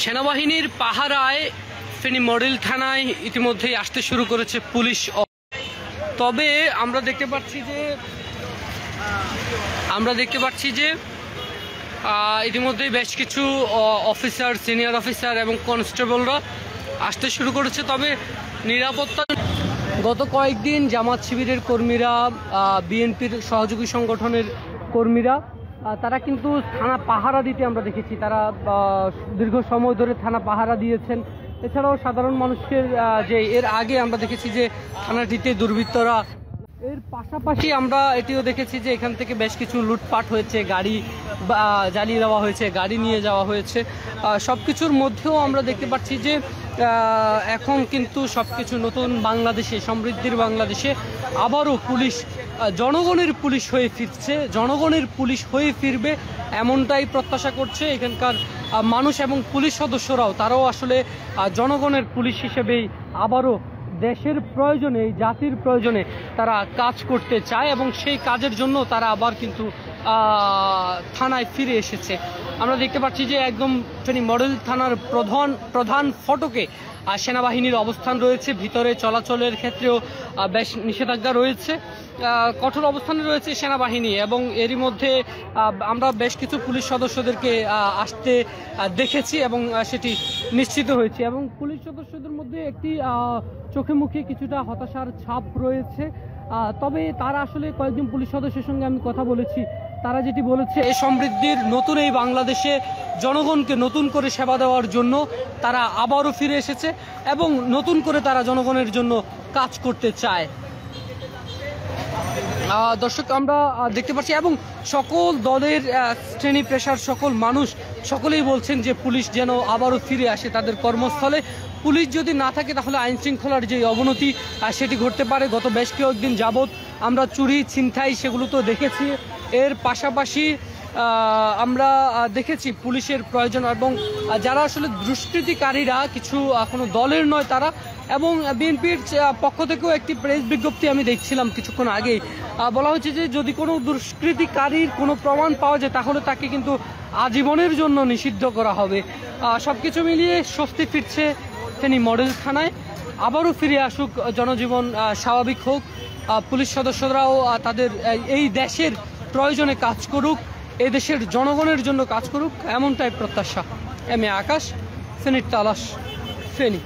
সেনাবাহিনীর পাহারায় ফেনী মডেল থানায় ইতিমধ্যেই আসতে শুরু করেছে পুলিশ। তবে আমরা দেখতে পাচ্ছি যে ইতিমধ্যেই বেশ কিছু অফিসার, সিনিয়র অফিসার এবং কনস্টেবলরা আসতে শুরু করেছে। তবে নিরাপত্তা, গত কয়েকদিন জামাত শিবিরের কর্মীরা, বিএনপির সহযোগী সংগঠনের কর্মীরা তারা কিন্তু থানা পাহারা দিতে আমরা দেখেছি। তারা দীর্ঘ সময় ধরে থানা পাহারা দিয়েছেন। এছাড়াও সাধারণ মানুষের যে এর আগে আমরা দেখেছি যে থানাটিতে দুর্বৃত্তরা, এর পাশাপাশি আমরা এটিও দেখেছি যে এখান থেকে বেশ কিছু লুটপাট হয়েছে, গাড়ি জ্বালিয়ে দেওয়া হয়েছে, গাড়ি নিয়ে যাওয়া হয়েছে। সব কিছুর মধ্যেও আমরা দেখতে পাচ্ছি যে এখন কিন্তু সব কিছু নতুন বাংলাদেশে, সমৃদ্ধির বাংলাদেশে আবারও পুলিশ জনগণের পুলিশ হয়ে ফিরছে, জনগণের পুলিশ হয়ে ফিরবে এমনটাই প্রত্যাশা করছে এখানকার মানুষ এবং পুলিশ সদস্যরাও। তারাও আসলে জনগণের পুলিশ হিসেবেই আবারও দেশের প্রয়োজনে, জাতির প্রয়োজনে তারা কাজ করতে চায় এবং সেই কাজের জন্য তারা আবার কিন্তু থানায় ফিরে এসেছে। আমরা দেখতে পাচ্ছি যে একদম ফেনী মডেল থানার প্রধান ফটকে সেনাবাহিনীর অবস্থান রয়েছে। ভিতরে চলাচলের ক্ষেত্রেও বেশ নিষেধাজ্ঞা রয়েছে, কঠোর অবস্থানে রয়েছে সেনাবাহিনী। এবং এরই মধ্যে আমরা বেশ কিছু পুলিশ সদস্যদেরকে আসতে দেখেছি এবং সেটি নিশ্চিত হয়েছে। এবং পুলিশ সদস্যদের মধ্যে একটি চোখে মুখে কিছুটা হতাশার ছাপ রয়েছে। তবে তারা আসলে কয়েকজন পুলিশ সদস্যের সঙ্গে আমি কথা বলেছি, তারা যেটি বলেছে, এই সমৃদ্ধির নতুন এই বাংলাদেশে জনগণকে নতুন করে সেবা দেওয়ার জন্য তারা আবারও ফিরে এসেছে এবং নতুন করে তারা জনগণের জন্য কাজ করতে চায়। দর্শক, আমরা দেখতে পাচ্ছি এবং সকল দলের শ্রেণী পেশার সকল মানুষ সকলেই বলছেন যে পুলিশ যেন আবারও ফিরে আসে তাদের কর্মস্থলে। পুলিশ যদি না থাকে তাহলে আইন শৃঙ্খলার যে অবনতি সেটি ঘটতে পারে। গত বেশ কয়েকদিন যাবৎ আমরা চুরি, ছিনতাই সেগুলো তো দেখেছি। এর পাশাপাশি আমরা দেখেছি পুলিশের প্রয়োজন এবং যারা আসলে দুষ্কৃতিকারীরা, কিছু কোনো দলের নয় তারা, এবং বিএনপির পক্ষ থেকেও একটি প্রেস বিজ্ঞপ্তি আমি দেখছিলাম কিছুক্ষণ আগেই, বলা হচ্ছে যে যদি কোনো দুষ্কৃতিকারীর কোনো প্রমাণ পাওয়া যায় তাহলে তাকে কিন্তু আজীবনের জন্য নিষিদ্ধ করা হবে। সব কিছু মিলিয়ে স্বস্তি ফিরছে ফেনী মডেল থানায়। আবারও ফিরে আসুক জনজীবন, স্বাভাবিক হোক, পুলিশ সদস্যরাও তাদের এই দেশের প্রয়োজনে কাজ করুক, এই দেশের জনগণের জন্য কাজ করুক, এমনটাই প্রত্যাশা। এম এ আকাশ, ফেনীর তালাশ, ফেনী।